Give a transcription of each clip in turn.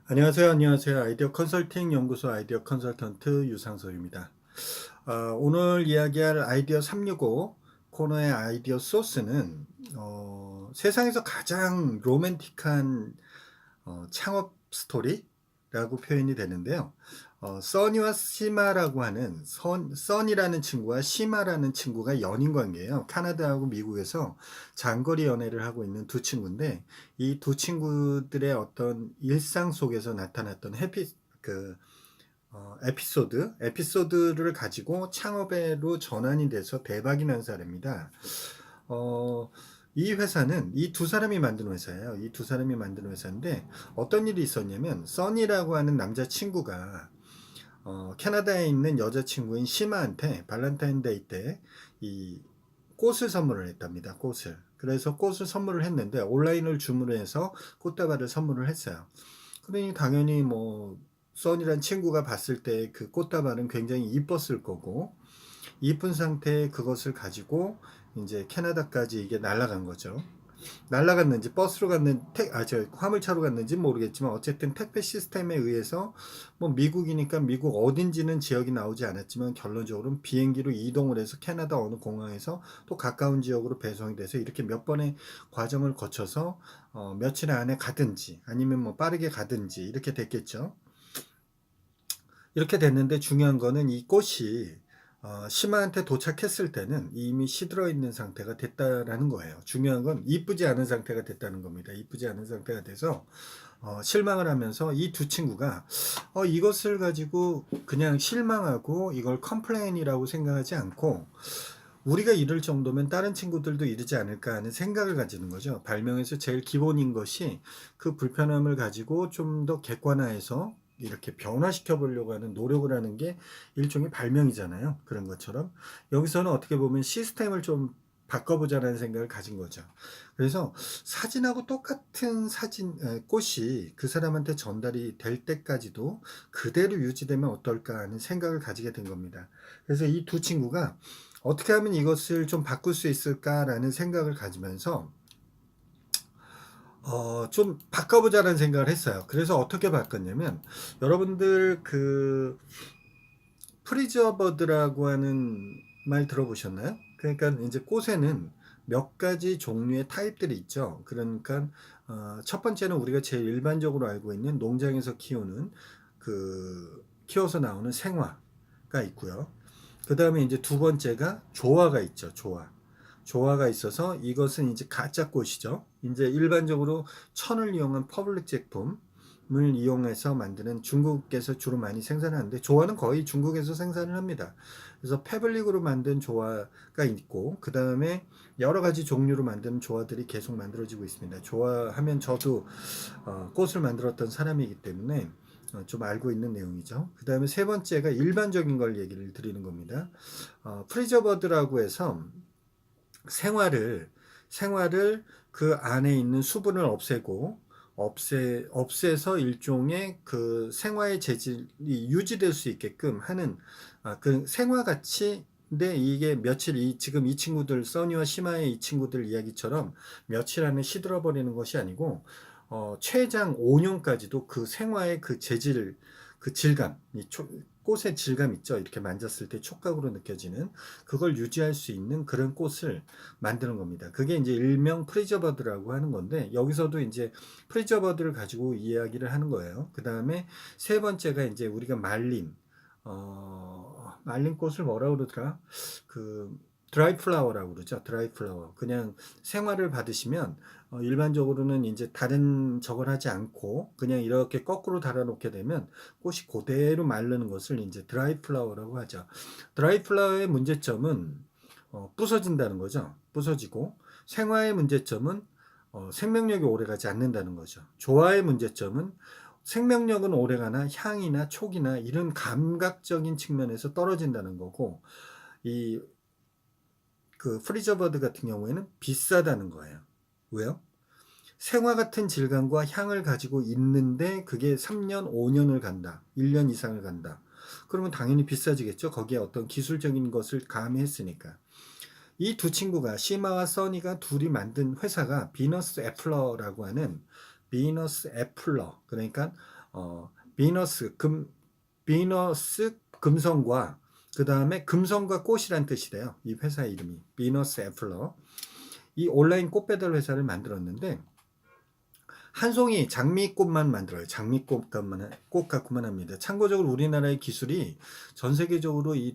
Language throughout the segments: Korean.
안녕하세요. 아이디어 컨설팅 연구소 아이디어 컨설턴트 유상솔입니다. 오늘 이야기할 아이디어 365 코너의 아이디어 소스는 세상에서 가장 로맨틱한 창업 스토리라고 표현이 되는데요. 써니와 시마라고 하는 써니라는 친구와 시마라는 친구가 연인 관계예요. 카나다하고 미국에서 장거리 연애를 하고 있는 두 친구인데 이 두 친구들의 어떤 일상 속에서 나타났던 에피소드를 가지고 창업으로 전환이 돼서 대박이 난 사례입니다. 어, 이 회사는 이 두 사람이 만든 회사예요. 이 두 사람이 만든 회사인데 어떤 일이 있었냐면 써니라고 하는 남자친구가 캐나다에 있는 여자친구인 시마한테 발렌타인데이 때 이 꽃을 선물을 했답니다. 꽃을. 그래서 꽃을 선물을 했는데 온라인을 주문해서 꽃다발을 선물을 했어요. 그러니 당연히 뭐 써니란 친구가 봤을 때 그 꽃다발은 굉장히 이뻤을 거고 이쁜 상태의 그것을 가지고 이제 캐나다까지 이게 날아간 거죠. 날아갔는지 버스로 갔는지 화물차로 갔는지 모르겠지만 어쨌든 택배 시스템에 의해서 뭐 미국이니까 미국 어딘지는 지역이 나오지 않았지만 결론적으로는 비행기로 이동을 해서 캐나다 어느 공항에서 또 가까운 지역으로 배송이 돼서 이렇게 몇 번의 과정을 거쳐서 며칠 안에 가든지 아니면 뭐 빠르게 가든지 이렇게 됐겠죠. 이렇게 됐는데 중요한 거는 이 꽃이 시마한테 도착했을 때는 이미 시들어 있는 상태가 됐다라는 거예요. 중요한 건 이쁘지 않은 상태가 됐다는 겁니다. 이쁘지 않은 상태가 돼서 실망을 하면서 이 두 친구가 이것을 가지고 그냥 실망하고 이걸 컴플레인이라고 생각하지 않고 우리가 이럴 정도면 다른 친구들도 이러지 않을까 하는 생각을 가지는 거죠. 발명에서 제일 기본인 것이 그 불편함을 가지고 좀 더 객관화해서 이렇게 변화시켜 보려고 하는 노력을 하는 게 일종의 발명이잖아요. 그런 것처럼 여기서는 어떻게 보면 시스템을 좀 바꿔보자라는 생각을 가진 거죠. 그래서 사진하고 똑같은 꽃이 그 사람한테 전달이 될 때까지도 그대로 유지되면 어떨까 하는 생각을 가지게 된 겁니다. 그래서 이 두 친구가 어떻게 하면 이것을 좀 바꿀 수 있을까라는 생각을 가지면서 좀 바꿔보자라는 생각을 했어요. 그래서 어떻게 바꿨냐면 여러분들 그 프리저버드라고 하는 말 들어보셨나요? 그러니까 이제 꽃에는 몇 가지 종류의 타입들이 있죠. 그러니까 첫 번째는 우리가 제일 일반적으로 알고 있는 농장에서 키우는 키워서 나오는 생화가 있고요. 그 다음에 이제 두 번째가 조화가 있죠. 조화가 있어서 이것은 이제 가짜 꽃이죠. 이제 일반적으로 천을 이용한 퍼블릭 제품을 이용해서 만드는 중국에서 주로 많이 생산하는데 조화는 거의 중국에서 생산을 합니다. 그래서 패블릭으로 만든 조화가 있고 그 다음에 여러 가지 종류로 만드는 조화들이 계속 만들어지고 있습니다. 조화하면 저도 꽃을 만들었던 사람이기 때문에 좀 알고 있는 내용이죠. 그 다음에 세 번째가 일반적인 걸 얘기를 드리는 겁니다. 프리저버드라고 해서 생화를 그 안에 있는 수분을 없애서 일종의 그 생화의 재질이 유지될 수 있게끔 하는 그 생화같이 근데 이게 지금 이 친구들 써니와 시마의 이 친구들 이야기처럼 며칠 안에 시들어 버리는 것이 아니고 최장 5년까지도 그 생화의 그 재질 그 질감 꽃의 질감 있죠. 이렇게 만졌을 때 촉각으로 느껴지는 그걸 유지할 수 있는 그런 꽃을 만드는 겁니다. 그게 이제 일명 프리저버드라고 하는 건데 여기서도 이제 프리저버드를 가지고 이야기를 하는 거예요. 그 다음에 세 번째가 이제 우리가 말린 꽃을 뭐라 그러더라? 그 드라이 플라워라고 그러죠. 드라이 플라워. 그냥 생화를 받으시면 일반적으로는 이제 다른 저걸 하지 않고 그냥 이렇게 거꾸로 달아놓게 되면 꽃이 그대로 마르는 것을 이제 드라이 플라워라고 하죠. 드라이 플라워의 문제점은 부서진다는 거죠. 부서지고 생화의 문제점은 생명력이 오래가지 않는다는 거죠. 조화의 문제점은 생명력은 오래가나 향이나 촉이나 이런 감각적인 측면에서 떨어진다는 거고 이 그 프리저버드 같은 경우에는 비싸다는 거예요. 왜요? 생화 같은 질감과 향을 가지고 있는데 그게 3년, 5년을 간다. 1년 이상을 간다. 그러면 당연히 비싸지겠죠. 거기에 어떤 기술적인 것을 가미했으니까. 이 두 친구가 시마와 써니가 둘이 만든 회사가 비너스 애플러라고 하는 비너스 애플러 그러니까 비너스 금성과 그 다음에 금성과 꽃이란 뜻이래요. 이 회사 이름이 비너스 애플러. 이 온라인 꽃 배달 회사를 만들었는데 한 송이 장미꽃만 만들어요. 장미꽃 갖고만 합니다. 참고적으로 우리나라의 기술이 전 세계적으로 이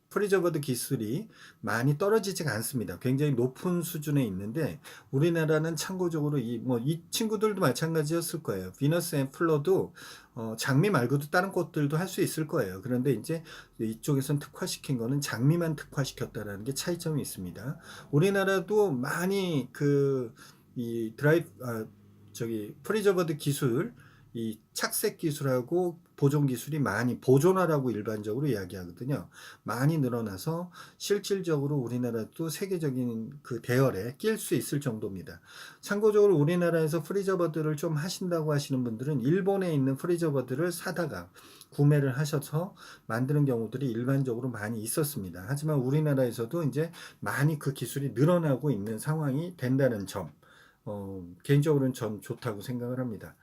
프리저버드 기술이 많이 떨어지지가 않습니다. 굉장히 높은 수준에 있는데 우리나라는 참고적으로 이 친구들도 마찬가지였을 거예요. 비너스 앤 플러도 장미 말고도 다른 꽃들도 할 수 있을 거예요. 그런데 이제 이쪽에선 특화시킨 거는 장미만 특화시켰다라는 게 차이점이 있습니다. 우리나라도 많이 이 프리저버드 기술, 이 착색 기술하고 보존 기술이 많이 보존화라고 일반적으로 이야기하거든요. 많이 늘어나서 실질적으로 우리나라도 세계적인 그 대열에 낄 수 있을 정도입니다. 참고적으로 우리나라에서 프리저버드를 좀 하신다고 하시는 분들은 일본에 있는 프리저버드를 사다가 구매를 하셔서 만드는 경우들이 일반적으로 많이 있었습니다. 하지만 우리나라에서도 이제 많이 그 기술이 늘어나고 있는 상황이 된다는 점. 개인적으로는 전 좋다고 생각을 합니다.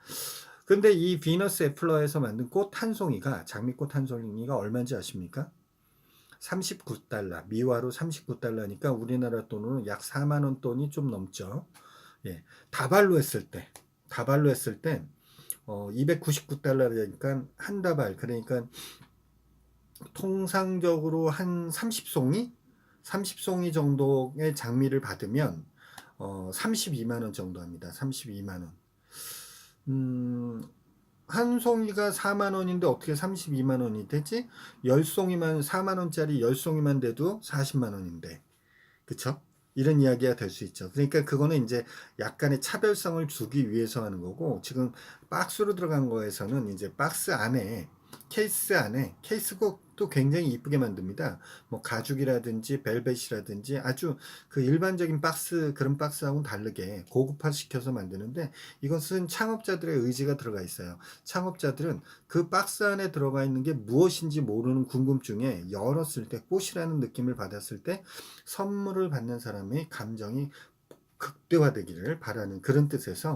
근데 이 비너스 애플러에서 만든 꽃 한 송이가, 장미꽃 한 송이가 얼마인지 아십니까? 39달러, 미화로 39달러니까 우리나라 돈으로 약 4만원 돈이 좀 넘죠. 예, 다발로 했을 때 299달러니까 한 다발, 그러니까 통상적으로 한 30송이 정도의 장미를 받으면 32만원 정도 합니다. 32만원. 한 송이가 4만원인데 어떻게 32만원이 되지? 10송이만 4만원짜리 10송이만 돼도 40만원인데. 그쵸? 이런 이야기가 될 수 있죠. 그러니까 그거는 이제 약간의 차별성을 주기 위해서 하는 거고, 지금 박스로 들어간 거에서는 이제 박스 안에, 케이스도 굉장히 이쁘게 만듭니다. 뭐 가죽이라든지 벨벳이라든지 아주 그 일반적인 그런 박스하고는 다르게 고급화 시켜서 만드는데, 이것은 창업자들의 의지가 들어가 있어요. 창업자들은 그 박스 안에 들어가 있는 게 무엇인지 모르는 궁금증에 열었을 때 꽃이라는 느낌을 받았을 때 선물을 받는 사람의 감정이 극대화되기를 바라는 그런 뜻에서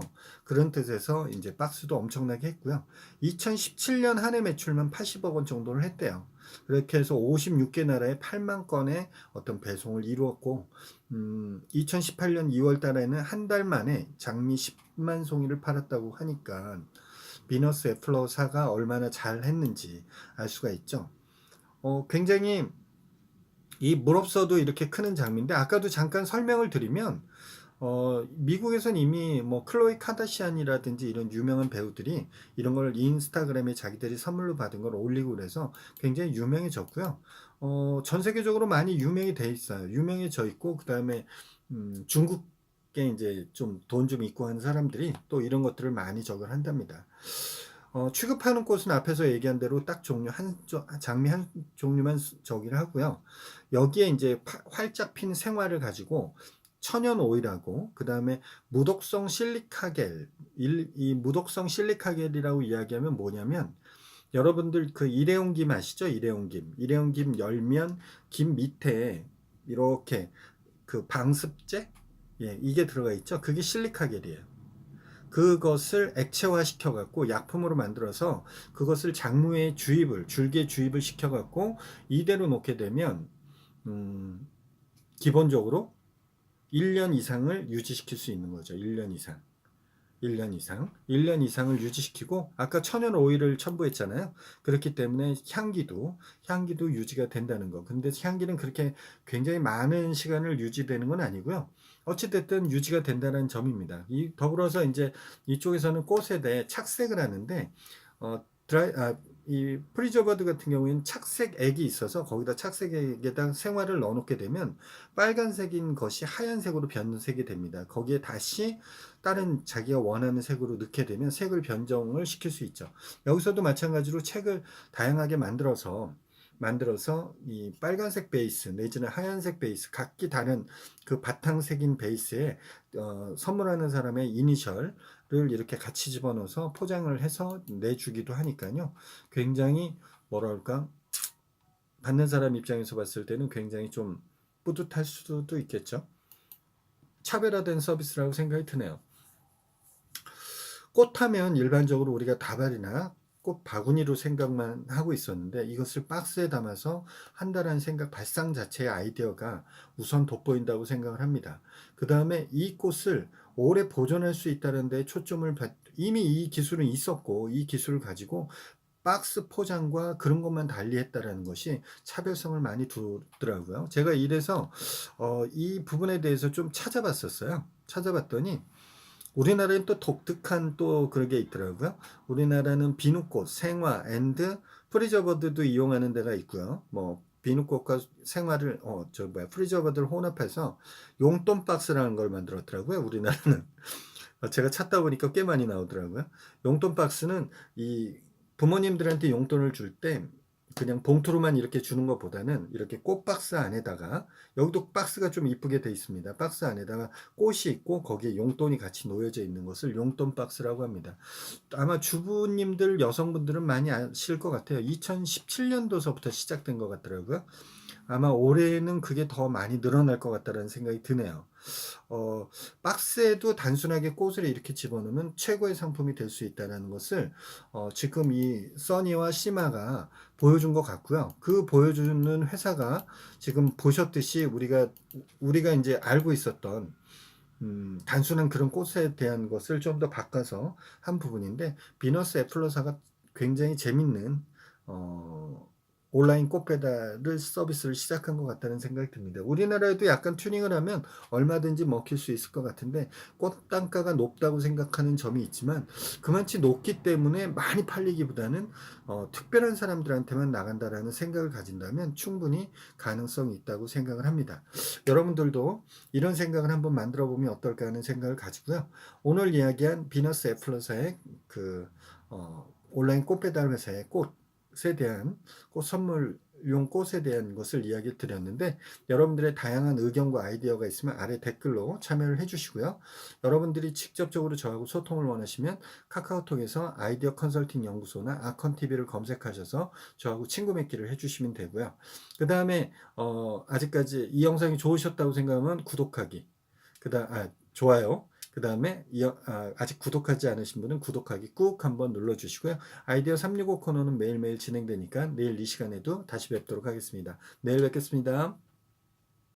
이제 박스도 엄청나게 했고요. 2017년 한 해 매출만 80억 원 정도를 했대요. 그렇게 해서 56개 나라에 8만 건의 어떤 배송을 이루었고, 2018년 2월 달에는 한 달 만에 장미 10만 송이를 팔았다고 하니까 비너스 애플러사가 얼마나 잘 했는지 알 수가 있죠. 굉장히 이 물 없어도 이렇게 크는 장미인데, 아까도 잠깐 설명을 드리면 미국에선 이미 뭐 클로이 카다시안이라든지 이런 유명한 배우들이 이런 걸 인스타그램에 자기들이 선물로 받은 걸 올리고 그래서 굉장히 유명해졌고요. 전 세계적으로 많이 유명이 돼 있어요. 유명해져 있고, 그 다음에 중국에 이제 좀 돈 좀 있고 하는 사람들이 또 이런 것들을 많이 저걸 한답니다. 취급하는 꽃은 앞에서 얘기한 대로 딱 장미 한 종류만 저기를 하고요. 여기에 이제 활짝 핀 생화를 가지고 천연 오일하고, 그 다음에 무독성 실리카겔, 이 무독성 실리카겔이라고 이야기하면 뭐냐면, 여러분들 그 일회용 김 아시죠? 일회용 김 열면 김 밑에 이렇게 그 방습제, 이게 들어가 있죠. 그게 실리카겔이에요. 그것을 액체화 시켜갖고 약품으로 만들어서 그것을 작물에 줄기에 주입을 시켜갖고 이대로 놓게 되면 기본적으로 1년 이상을 유지시킬 수 있는 거죠. 1년 이상. 1년 이상을 유지시키고, 아까 천연 오일을 첨부했잖아요. 그렇기 때문에 향기도 유지가 된다는 거. 근데 향기는 그렇게 굉장히 많은 시간을 유지되는 건 아니고요. 어찌됐든 유지가 된다는 점입니다. 더불어서 이제 이쪽에서는 꽃에 대해 착색을 하는데, 이 프리저버드 같은 경우에는 착색액이 있어서 거기다 착색액에다 생화를 넣어놓게 되면 빨간색인 것이 하얀색으로 변색이 됩니다. 거기에 다시 다른 자기가 원하는 색으로 넣게 되면 색을 변정을 시킬 수 있죠. 여기서도 마찬가지로 책을 다양하게 만들어서 이 빨간색 베이스 내지는 하얀색 베이스, 각기 다른 그 바탕색인 베이스에 선물하는 사람의 이니셜을 이렇게 같이 집어넣어서 포장을 해서 내주기도 하니까요. 굉장히 뭐랄까, 받는 사람 입장에서 봤을 때는 굉장히 좀 뿌듯할 수도 있겠죠. 차별화된 서비스라고 생각이 드네요. 꽃하면 일반적으로 우리가 다발이나 꽃 바구니로 생각만 하고 있었는데 이것을 박스에 담아서 한다라는 생각 발상 자체의 아이디어가 우선 돋보인다고 생각을 합니다. 그 다음에 이 꽃을 오래 보존할 수 있다는 데 초점을 이미 이 기술은 있었고 이 기술을 가지고 박스 포장과 그런 것만 달리했다라는 것이 차별성을 많이 두더라고요. 제가 이래서 이 부분에 대해서 좀 찾아봤었어요. 찾아봤더니 우리나라엔 또 독특한 또 그런 게 있더라고요. 우리나라는 비누꽃, 생화, 앤드 프리저버드도 이용하는 데가 있고요. 뭐 비누꽃과 생화를 프리저버드를 혼합해서 용돈 박스라는 걸 만들었더라고요. 우리나라는 제가 찾다 보니까 꽤 많이 나오더라고요. 용돈 박스는 이 부모님들한테 용돈을 줄 때 그냥 봉투로만 이렇게 주는 것보다는 이렇게 꽃 박스 안에다가, 여기도 박스가 좀 이쁘게 돼 있습니다. 박스 안에다가 꽃이 있고 거기에 용돈이 같이 놓여져 있는 것을 용돈 박스라고 합니다. 아마 주부님들 여성분들은 많이 아실 것 같아요. 2017년도서부터 시작된 것 같더라고요. 아마 올해는 그게 더 많이 늘어날 것 같다는 생각이 드네요. 박스에도 단순하게 꽃을 이렇게 집어넣으면 최고의 상품이 될 수 있다는 것을 지금 이 써니와 시마가 보여준 것 같고요. 그 보여주는 회사가 지금 보셨듯이 우리가 이제 알고 있었던 단순한 그런 꽃에 대한 것을 좀 더 바꿔서 한 부분인데, 비너스 애플러사가 굉장히 재밌는 온라인 꽃 배달을 서비스를 시작한 것 같다는 생각이 듭니다. 우리나라에도 약간 튜닝을 하면 얼마든지 먹힐 수 있을 것 같은데, 꽃 단가가 높다고 생각하는 점이 있지만 그만치 높기 때문에 많이 팔리기보다는 특별한 사람들한테만 나간다라는 생각을 가진다면 충분히 가능성이 있다고 생각을 합니다. 여러분들도 이런 생각을 한번 만들어 보면 어떨까 하는 생각을 가지고요. 오늘 이야기한 비너스 애플러사의 온라인 꽃 배달 회사의 꽃에 대한 꽃 선물용 꽃에 대한 것을 이야기 드렸는데, 여러분들의 다양한 의견과 아이디어가 있으면 아래 댓글로 참여를 해주시고요. 여러분들이 직접적으로 저하고 소통을 원하시면 카카오톡에서 아이디어 컨설팅 연구소나 아컨TV를 검색하셔서 저하고 친구 맺기를 해주시면 되고요. 그 다음에 아직까지 이 영상이 좋으셨다고 생각하면 구독하기, 좋아요. 그 다음에 아직 구독하지 않으신 분은 구독하기 꾹 한번 눌러주시고요. 아이디어 365 코너는 매일매일 진행되니까 내일 이 시간에도 다시 뵙도록 하겠습니다. 내일 뵙겠습니다.